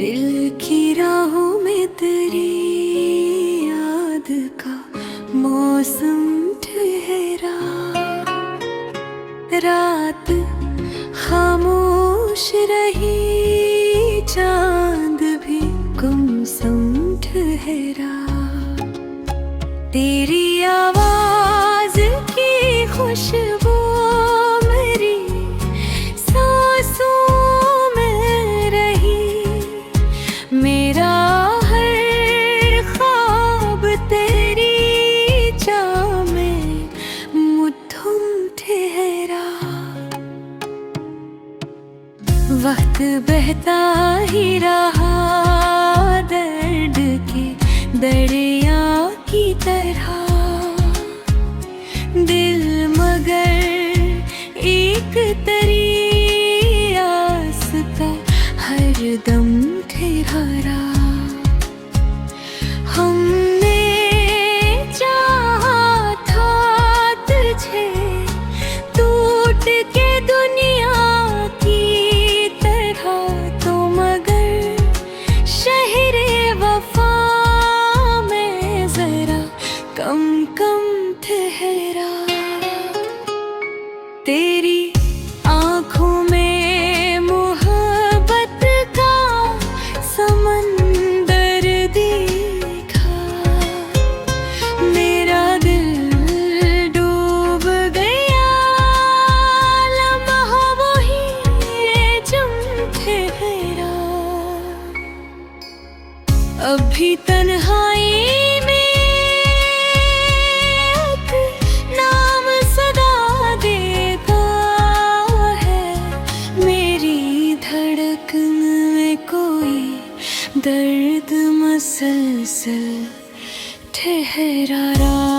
दिल की राहों में तेरी याद का मौसम ठहरा। रात खामोश रही, चांद भी गुमसुम ठहरा। तेरी आवाज की खुशबू मेरी सांसों में रही। मेरा हर ख्वाब तेरी चाह में मुट्ठों ठहरा। वक्त बहता ही रहा दर्द के दरिया की तरह। दिल मगर एक तेरी आस का हर दम ठहरा। हमने चाहा था तुझे टूट के दुनिया की तरह, तो मगर शहरे वफा में जरा कम कम ठहरा। तेरी आँखों में मोहब्बत का समंदर देखा। मेरा दिल डूब गया, लम्हा वही जम ठहरा। अभी तन्हाई में नाम सदा देता है। मेरी धड़कन में कोई दर्द मसलसल ठहरा।